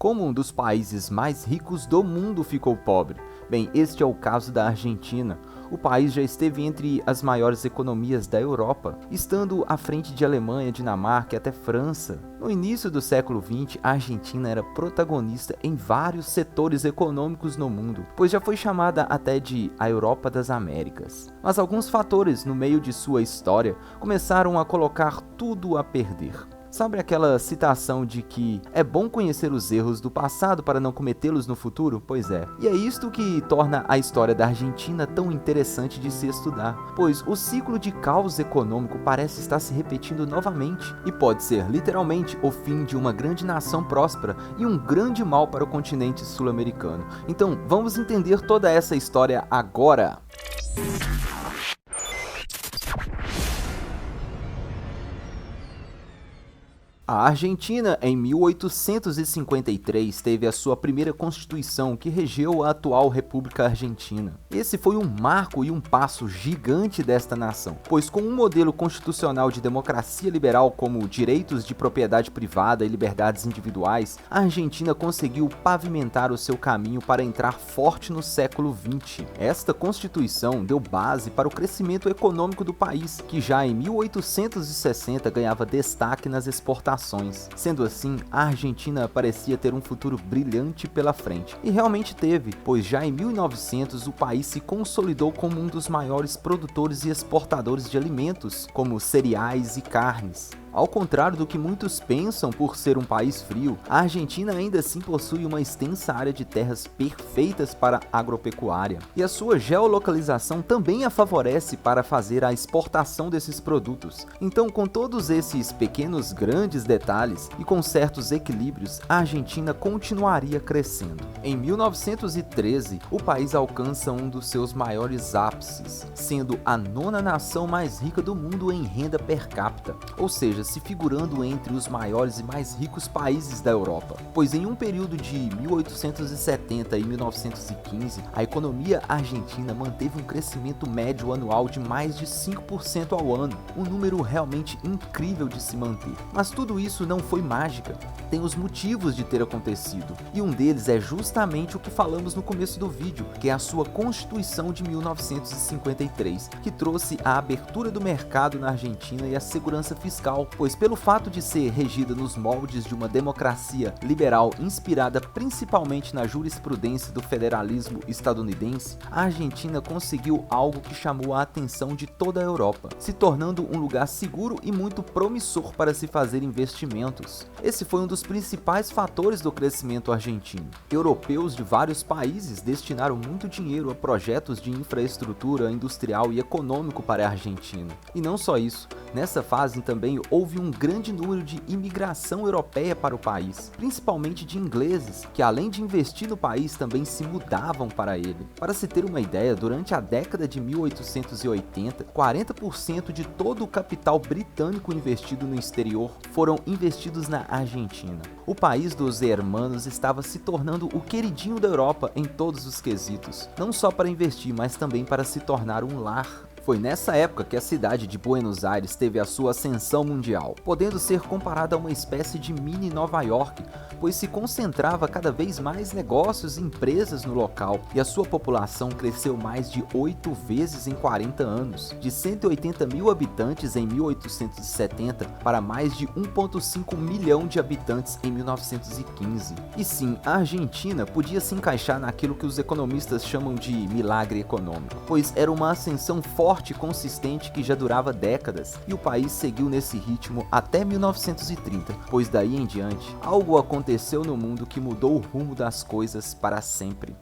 Como um dos países mais ricos do mundo ficou pobre? Bem, este é o caso da Argentina. O país já esteve entre as maiores economias da Europa, estando à frente de Alemanha, Dinamarca e até França. No início do século XX, a Argentina era protagonista em vários setores econômicos no mundo, pois já foi chamada até de a Europa das Américas. Mas alguns fatores no meio de sua história começaram a colocar tudo a perder. Sabe aquela citação de que é bom conhecer os erros do passado para não cometê-los no futuro? Pois é. E é isto que torna a história da Argentina tão interessante de se estudar, pois o ciclo de caos econômico parece estar se repetindo novamente e pode ser literalmente o fim de uma grande nação próspera e um grande mal para o continente sul-americano. Então, vamos entender toda essa história agora! A Argentina, em 1853, teve a sua primeira constituição que regeu a atual República Argentina. Esse foi um marco e um passo gigante desta nação, pois com um modelo constitucional de democracia liberal como direitos de propriedade privada e liberdades individuais, a Argentina conseguiu pavimentar o seu caminho para entrar forte no século XX. Esta constituição deu base para o crescimento econômico do país, que já em 1860 ganhava destaque nas exportações. Sendo assim, a Argentina parecia ter um futuro brilhante pela frente. E realmente teve, pois já em 1900 o país se consolidou como um dos maiores produtores e exportadores de alimentos, como cereais e carnes. Ao contrário do que muitos pensam por ser um país frio, a Argentina ainda assim possui uma extensa área de terras perfeitas para a agropecuária. E a sua geolocalização também a favorece para fazer a exportação desses produtos. Então, com todos esses pequenos grandes detalhes e com certos equilíbrios, a Argentina continuaria crescendo. Em 1913, o país alcança um dos seus maiores ápices, sendo a nona nação mais rica do mundo em renda per capita, ou seja, se figurando entre os maiores e mais ricos países da Europa, pois em um período de 1870 e 1915, a economia argentina manteve um crescimento médio anual de mais de 5% ao ano, um número realmente incrível de se manter. Mas tudo isso não foi mágica, tem os motivos de ter acontecido, e um deles é justamente o que falamos no começo do vídeo, que é a sua Constituição de 1953, que trouxe a abertura do mercado na Argentina e a segurança fiscal, pois pelo fato de ser regida nos moldes de uma democracia liberal inspirada principalmente na jurisprudência do federalismo estadunidense, a Argentina conseguiu algo que chamou a atenção de toda a Europa, se tornando um lugar seguro e muito promissor para se fazer investimentos. Esse foi um dos principais fatores do crescimento argentino. Europeus de vários países destinaram muito dinheiro a projetos de infraestrutura industrial e econômico para a Argentina. E não só isso, nessa fase também houve um grande número de imigração europeia para o país, principalmente de ingleses, que além de investir no país também se mudavam para ele. Para se ter uma ideia, durante a década de 1880, 40% de todo o capital britânico investido no exterior foram investidos na Argentina. O país dos hermanos estava se tornando o queridinho da Europa em todos os quesitos, não só para investir, mas também para se tornar um lar. Foi nessa época que a cidade de Buenos Aires teve a sua ascensão mundial, podendo ser comparada a uma espécie de mini Nova York, pois se concentrava cada vez mais negócios e empresas no local, e a sua população cresceu mais de 8 vezes em 40 anos, de 180 mil habitantes em 1870 para mais de 1,5 milhão de habitantes em 1915. E sim, a Argentina podia se encaixar naquilo que os economistas chamam de milagre econômico, pois era uma ascensão forte e consistente que já durava décadas, e o país seguiu nesse ritmo até 1930, pois daí em diante, algo aconteceu no mundo que mudou o rumo das coisas para sempre.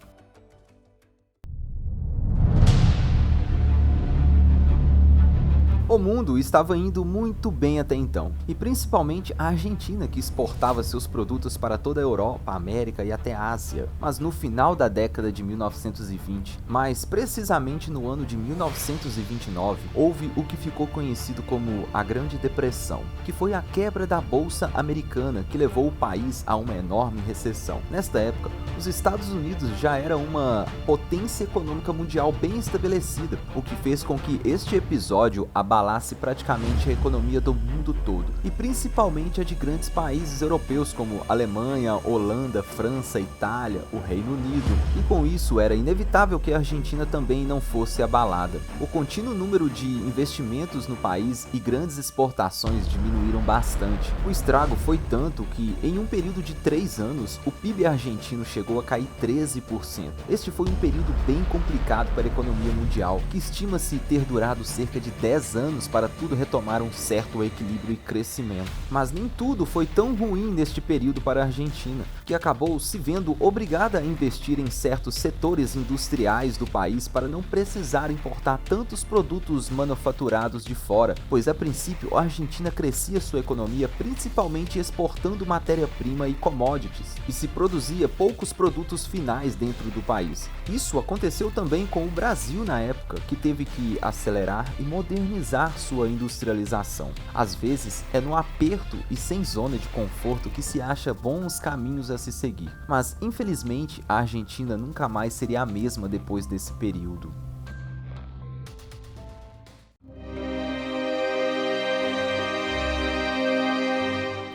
O mundo estava indo muito bem até então, e principalmente a Argentina, que exportava seus produtos para toda a Europa, América e até a Ásia. Mas no final da década de 1920, mais precisamente no ano de 1929, houve o que ficou conhecido como a Grande Depressão, que foi a quebra da Bolsa Americana que levou o país a uma enorme recessão. Nesta época, os Estados Unidos já era uma potência econômica mundial bem estabelecida, o que fez com que este episódio abalasse abalasse praticamente a economia do mundo todo, e principalmente a de grandes países europeus como Alemanha, Holanda, França, Itália, o Reino Unido, e com isso era inevitável que a Argentina também não fosse abalada. O contínuo número de investimentos no país e grandes exportações diminuíram bastante. O estrago foi tanto que, em um período de 3 anos, o PIB argentino chegou a cair 13%. Este foi um período bem complicado para a economia mundial, que estima-se ter durado cerca de 10 anos para tudo retomar um certo equilíbrio e crescimento. Mas nem tudo foi tão ruim neste período para a Argentina, que acabou se vendo obrigada a investir em certos setores industriais do país para não precisar importar tantos produtos manufaturados de fora, pois a princípio a Argentina crescia sua economia principalmente exportando matéria-prima e commodities, e se produzia poucos produtos finais dentro do país. Isso aconteceu também com o Brasil na época, que teve que acelerar e modernizar sua industrialização. Às vezes é no aperto e sem zona de conforto que se acha bons caminhos a se seguir, mas infelizmente a Argentina nunca mais seria a mesma depois desse período.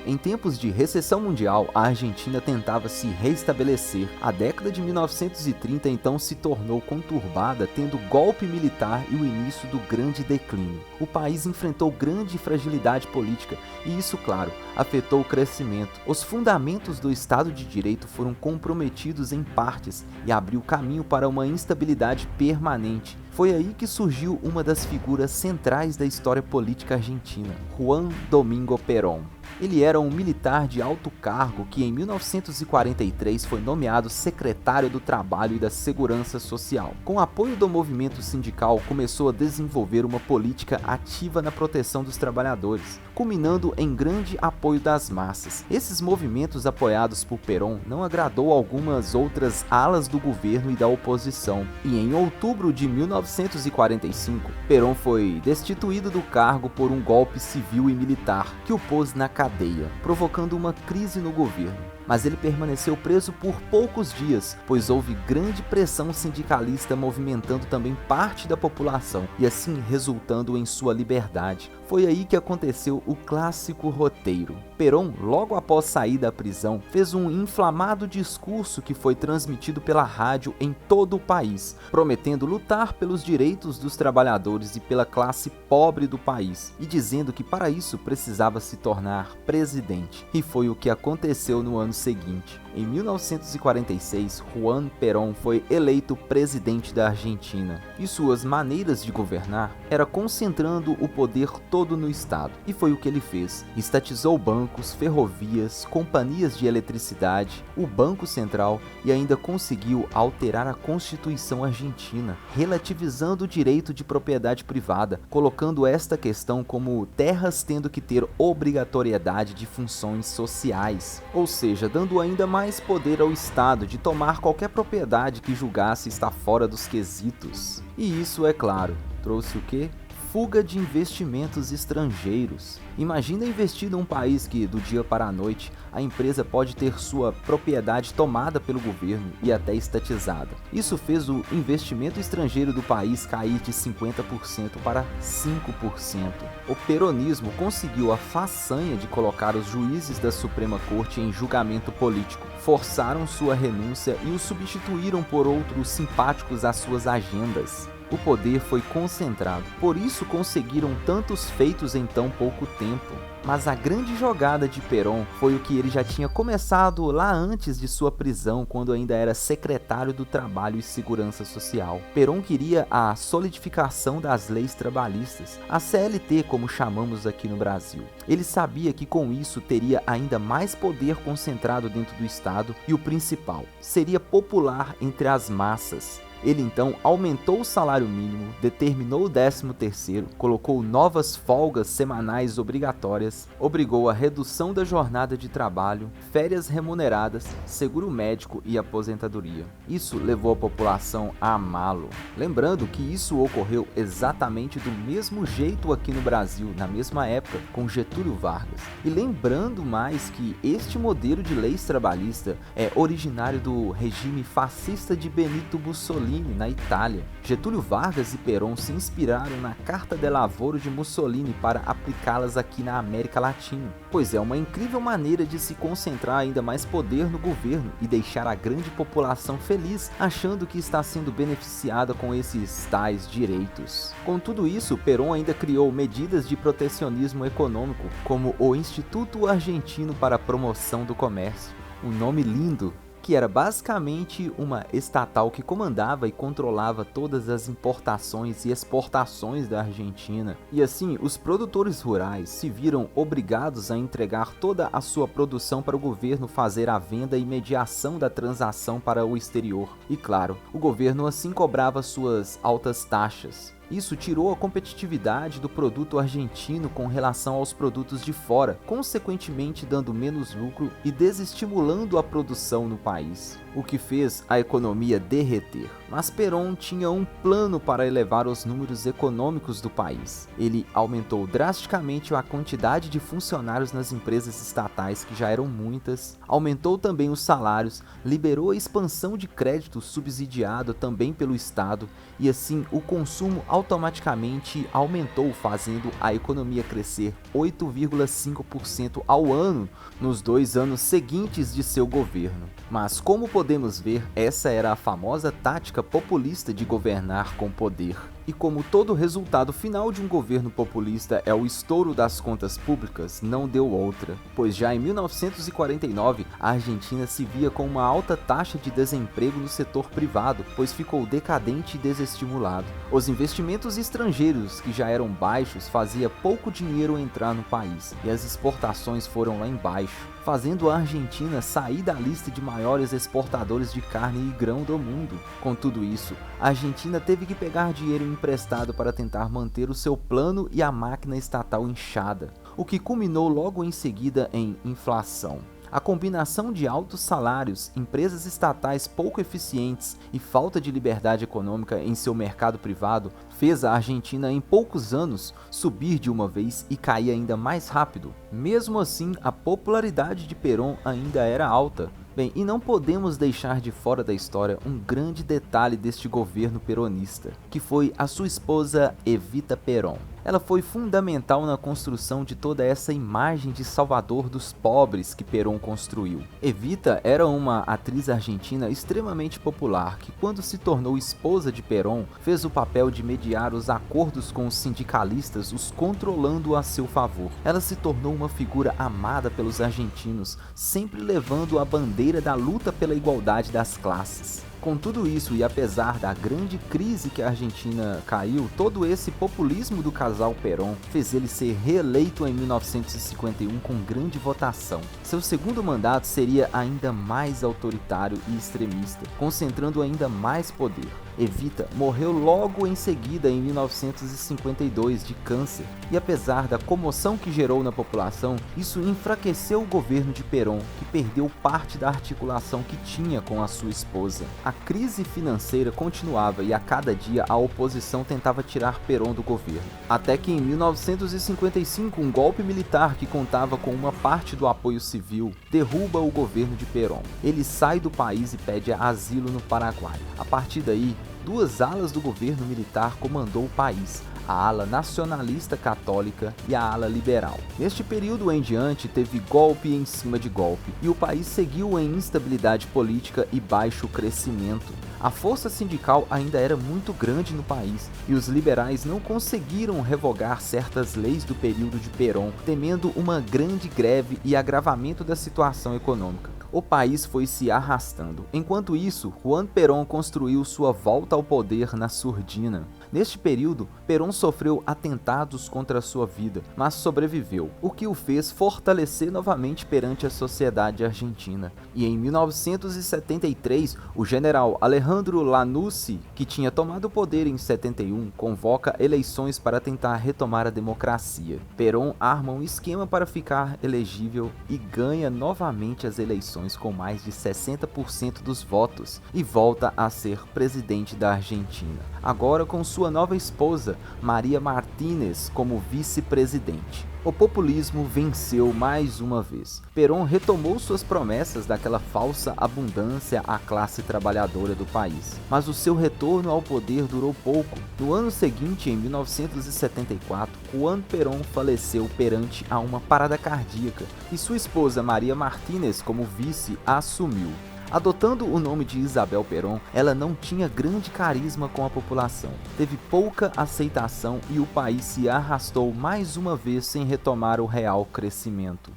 Em tempos de recessão mundial, a Argentina tentava se reestabelecer. A década de 1930 então se tornou conturbada, tendo golpe militar e o início do grande declínio. O país enfrentou grande fragilidade política e isso, claro, afetou o crescimento. Os fundamentos do Estado de Direito foram comprometidos em partes e abriu caminho para uma instabilidade permanente. Foi aí que surgiu uma das figuras centrais da história política argentina, Juan Domingo Perón. Ele era um militar de alto cargo que em 1943 foi nomeado secretário do Trabalho e da Segurança Social. Com apoio do movimento sindical, começou a desenvolver uma política ativa na proteção dos trabalhadores, culminando em grande apoio das massas. Esses movimentos apoiados por Perón não agradou algumas outras alas do governo e da oposição, e em outubro de 1945, Perón foi destituído do cargo por um golpe civil e militar que o pôs na cadeia, provocando uma crise no governo. Mas ele permaneceu preso por poucos dias, pois houve grande pressão sindicalista movimentando também parte da população e assim resultando em sua liberdade. Foi aí que aconteceu o clássico roteiro. Perón, logo após sair da prisão, fez um inflamado discurso que foi transmitido pela rádio em todo o país, prometendo lutar pelos direitos dos trabalhadores e pela classe pobre do país, e dizendo que para isso precisava se tornar presidente. E foi o que aconteceu no ano seguinte. Em 1946, Juan Perón foi eleito presidente da Argentina, e suas maneiras de governar era concentrando o poder todo no Estado, e foi o que ele fez. Estatizou bancos, ferrovias, companhias de eletricidade, o Banco Central e ainda conseguiu alterar a Constituição argentina, relativizando o direito de propriedade privada, colocando esta questão como terras tendo que ter obrigatoriedade de funções sociais, ou seja, dando ainda mais poder ao Estado de tomar qualquer propriedade que julgasse estar fora dos quesitos. E isso, é claro, trouxe o quê? Fuga de investimentos estrangeiros. Imagina investir num país que, do dia para a noite, a empresa pode ter sua propriedade tomada pelo governo e até estatizada. Isso fez o investimento estrangeiro do país cair de 50% para 5%. O peronismo conseguiu a façanha de colocar os juízes da Suprema Corte em julgamento político, forçaram sua renúncia e os substituíram por outros simpáticos às suas agendas. O poder foi concentrado, por isso conseguiram tantos feitos em tão pouco tempo. Mas a grande jogada de Perón foi o que ele já tinha começado lá antes de sua prisão, quando ainda era secretário do Trabalho e Segurança Social. Perón queria a solidificação das leis trabalhistas, a CLT como chamamos aqui no Brasil. Ele sabia que com isso teria ainda mais poder concentrado dentro do Estado e o principal, seria popular entre as massas. Ele então aumentou o salário mínimo, determinou o 13º, colocou novas folgas semanais obrigatórias, obrigou a redução da jornada de trabalho, férias remuneradas, seguro médico e aposentadoria. Isso levou a população a amá-lo. Lembrando que isso ocorreu exatamente do mesmo jeito aqui no Brasil, na mesma época, com Getúlio Vargas. E lembrando mais que este modelo de leis trabalhista é originário do regime fascista de Benito Mussolini, Mussolini na Itália. Getúlio Vargas e Perón se inspiraram na Carta de Lavoro de Mussolini para aplicá-las aqui na América Latina, pois é uma incrível maneira de se concentrar ainda mais poder no governo e deixar a grande população feliz, achando que está sendo beneficiada com esses tais direitos. Com tudo isso, Perón ainda criou medidas de protecionismo econômico, como o Instituto Argentino para a Promoção do Comércio. Um nome lindo, que era basicamente uma estatal que comandava e controlava todas as importações e exportações da Argentina. E assim, os produtores rurais se viram obrigados a entregar toda a sua produção para o governo fazer a venda e mediação da transação para o exterior. E claro, o governo assim cobrava suas altas taxas. Isso tirou a competitividade do produto argentino com relação aos produtos de fora, consequentemente dando menos lucro e desestimulando a produção no país, o que fez a economia derreter. Mas Perón tinha um plano para elevar os números econômicos do país. Ele aumentou drasticamente a quantidade de funcionários nas empresas estatais, que já eram muitas, aumentou também os salários, liberou a expansão de crédito subsidiado também pelo Estado, e assim o consumo automaticamente aumentou, fazendo a economia crescer 8,5% ao ano nos 2 anos seguintes de seu governo. Mas como podemos ver, essa era a famosa tática populista de governar com poder. E como todo resultado final de um governo populista é o estouro das contas públicas, não deu outra, pois já em 1949 a Argentina se via com uma alta taxa de desemprego no setor privado, pois ficou decadente e desestimulado. Os investimentos estrangeiros, que já eram baixos, fazia pouco dinheiro entrar no país, e as exportações foram lá embaixo, fazendo a Argentina sair da lista de maiores exportadores de carne e grão do mundo. Com tudo isso, a Argentina teve que pegar dinheiro emprestado para tentar manter o seu plano e a máquina estatal inchada, o que culminou logo em seguida em inflação. A combinação de altos salários, empresas estatais pouco eficientes e falta de liberdade econômica em seu mercado privado fez a Argentina em poucos anos subir de uma vez e cair ainda mais rápido. Mesmo assim, a popularidade de Perón ainda era alta. Bem, e não podemos deixar de fora da história um grande detalhe deste governo peronista, que foi a sua esposa Evita Perón. Ela foi fundamental na construção de toda essa imagem de salvador dos pobres que Perón construiu. Evita era uma atriz argentina extremamente popular que, quando se tornou esposa de Perón, fez o papel de mediar os acordos com os sindicalistas, os controlando a seu favor. Ela se tornou uma figura amada pelos argentinos, sempre levando a bandeira da luta pela igualdade das classes. Com tudo isso, e apesar da grande crise que a Argentina caiu, todo esse populismo do casal Perón fez ele ser reeleito em 1951 com grande votação. Seu segundo mandato seria ainda mais autoritário e extremista, concentrando ainda mais poder. Evita morreu logo em seguida em 1952 de câncer, e apesar da comoção que gerou na população, isso enfraqueceu o governo de Perón, que perdeu parte da articulação que tinha com a sua esposa. A crise financeira continuava e a cada dia a oposição tentava tirar Perón do governo, até que em 1955 um golpe militar que contava com uma parte do apoio civil derruba o governo de Perón. Ele sai do país e pede asilo no Paraguai. A partir daí, duas alas do governo militar comandou o país, a ala nacionalista católica e a ala liberal. Neste período em diante, teve golpe em cima de golpe, e o país seguiu em instabilidade política e baixo crescimento. A força sindical ainda era muito grande no país, e os liberais não conseguiram revogar certas leis do período de Perón, temendo uma grande greve e agravamento da situação econômica. O país foi se arrastando. Enquanto isso, Juan Perón construiu sua volta ao poder na surdina. Neste período, Perón sofreu atentados contra a sua vida, mas sobreviveu, o que o fez fortalecer novamente perante a sociedade argentina. E em 1973, o general Alejandro Lanusse, que tinha tomado o poder em 71, convoca eleições para tentar retomar a democracia. Perón arma um esquema para ficar elegível e ganha novamente as eleições com mais de 60% dos votos e volta a ser presidente da Argentina, agora com sua nova esposa, Maria Martínez, como vice-presidente. O populismo venceu mais uma vez. Perón retomou suas promessas daquela falsa abundância à classe trabalhadora do país. Mas o seu retorno ao poder durou pouco. No ano seguinte, em 1974, Juan Perón faleceu perante a uma parada cardíaca e sua esposa Maria Martínez, como vice, a assumiu. Adotando o nome de Isabel Perón, ela não tinha grande carisma com a população, teve pouca aceitação e o país se arrastou mais uma vez sem retomar o real crescimento.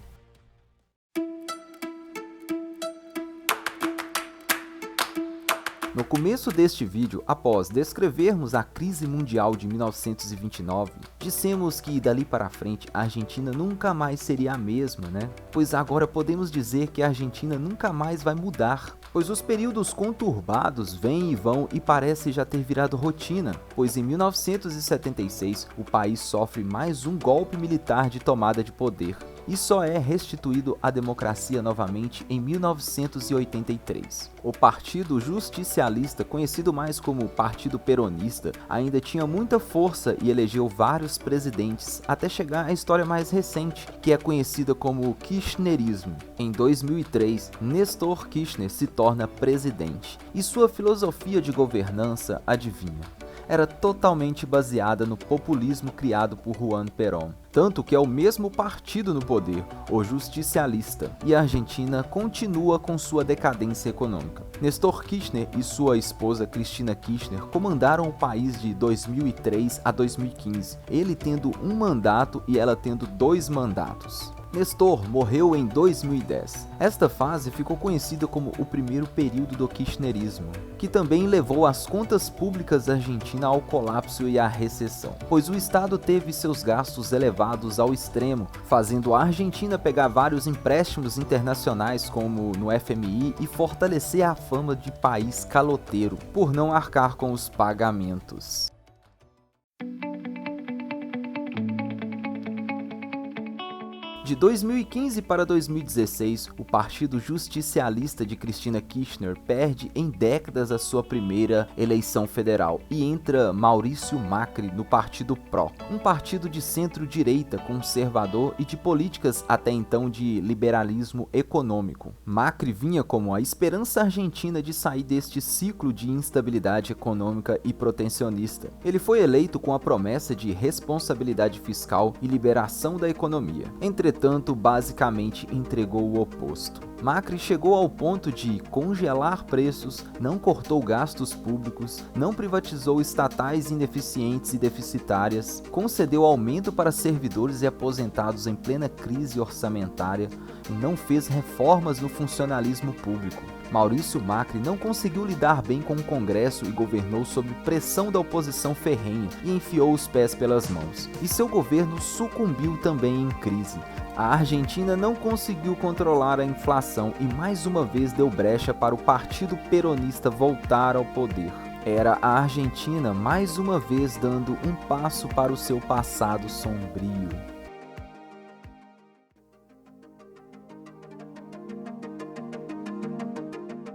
No começo deste vídeo, após descrevermos a crise mundial de 1929, dissemos que dali para frente a Argentina nunca mais seria a mesma, né? Pois agora podemos dizer que a Argentina nunca mais vai mudar, pois os períodos conturbados vêm e vão e parece já ter virado rotina, pois em 1976 o país sofre mais um golpe militar de tomada de poder e só é restituído à democracia novamente em 1983. O Partido Justicialista, conhecido mais como Partido Peronista, ainda tinha muita força e elegeu vários presidentes, até chegar à história mais recente, que é conhecida como Kirchnerismo. Em 2003, Néstor Kirchner se torna presidente, e sua filosofia de governança, adivinha? Era totalmente baseada no populismo criado por Juan Perón. Tanto que é o mesmo partido no poder, o Justicialista, e a Argentina continua com sua decadência econômica. Néstor Kirchner e sua esposa Cristina Kirchner comandaram o país de 2003 a 2015, ele tendo um mandato e ela tendo 2 mandatos. Néstor morreu em 2010. Esta fase ficou conhecida como o primeiro período do kirchnerismo, que também levou as contas públicas da Argentina ao colapso e à recessão, pois o Estado teve seus gastos elevados ao extremo, fazendo a Argentina pegar vários empréstimos internacionais como no FMI e fortalecer a fama de país caloteiro, por não arcar com os pagamentos. De 2015 para 2016, o Partido Justicialista de Cristina Kirchner perde em décadas a sua primeira eleição federal e entra Maurício Macri no Partido PRO, um partido de centro-direita conservador e de políticas até então de liberalismo econômico. Macri vinha como a esperança argentina de sair deste ciclo de instabilidade econômica e protecionista. Ele foi eleito com a promessa de responsabilidade fiscal e liberação da economia. Entretanto, basicamente entregou o oposto. Macri chegou ao ponto de congelar preços, não cortou gastos públicos, não privatizou estatais ineficientes e deficitárias, concedeu aumento para servidores e aposentados em plena crise orçamentária e não fez reformas no funcionalismo público. Maurício Macri não conseguiu lidar bem com o Congresso e governou sob pressão da oposição ferrenha e enfiou os pés pelas mãos. E seu governo sucumbiu também em crise. A Argentina não conseguiu controlar a inflação e mais uma vez deu brecha para o Partido Peronista voltar ao poder. Era a Argentina mais uma vez dando um passo para o seu passado sombrio.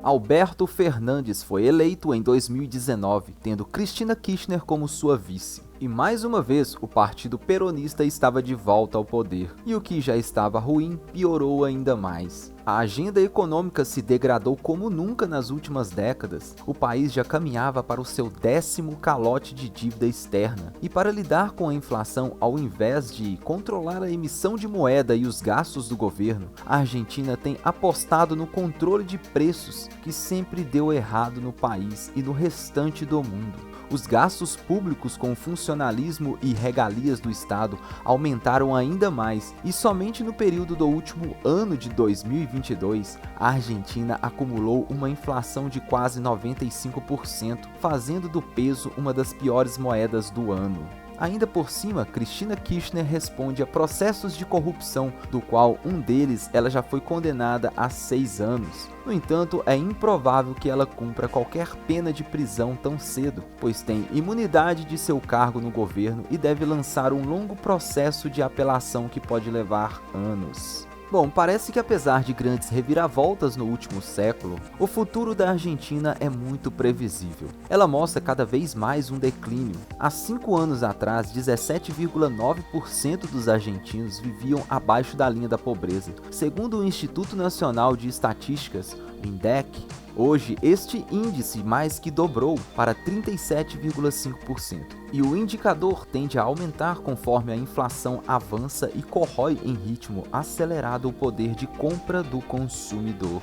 Alberto Fernandes foi eleito em 2019, tendo Cristina Kirchner como sua vice. E mais uma vez, o Partido Peronista estava de volta ao poder, e o que já estava ruim piorou ainda mais. A agenda econômica se degradou como nunca nas últimas décadas. O país já caminhava para o seu 10º calote de dívida externa. E para lidar com a inflação, ao invés de controlar a emissão de moeda e os gastos do governo, a Argentina tem apostado no controle de preços, que sempre deu errado no país e no restante do mundo. Os gastos públicos com funcionalismo e regalias do Estado aumentaram ainda mais, e somente no período do último ano de 2022, a Argentina acumulou uma inflação de quase 95%, fazendo do peso uma das piores moedas do ano. Ainda por cima, Cristina Kirchner responde a processos de corrupção, do qual um deles ela já foi condenada a 6 anos. No entanto, é improvável que ela cumpra qualquer pena de prisão tão cedo, pois tem imunidade de seu cargo no governo e deve lançar um longo processo de apelação que pode levar anos. Bom, parece que apesar de grandes reviravoltas no último século, o futuro da Argentina é muito previsível. Ela mostra cada vez mais um declínio. Há 5 anos atrás, 17,9% dos argentinos viviam abaixo da linha da pobreza. Segundo o Instituto Nacional de Estatísticas, o INDEC, hoje este índice mais que dobrou para 37,5%. E o indicador tende a aumentar conforme a inflação avança e corrói em ritmo acelerado o poder de compra do consumidor.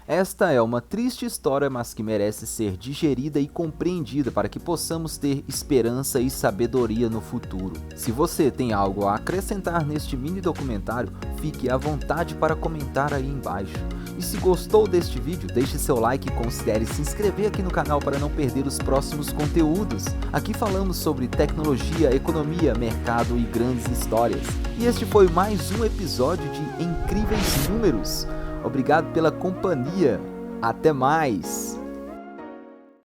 Esta é uma triste história, mas que merece ser digerida e compreendida para que possamos ter esperança e sabedoria no futuro. Se você tem algo a acrescentar neste mini documentário, fique à vontade para comentar aí embaixo. E se gostou deste vídeo, deixe seu like e considere se inscrever aqui no canal para não perder os próximos conteúdos. Aqui falamos sobre tecnologia, economia, mercado e grandes histórias. E este foi mais um episódio de Incríveis Números. Obrigado pela companhia. Até mais!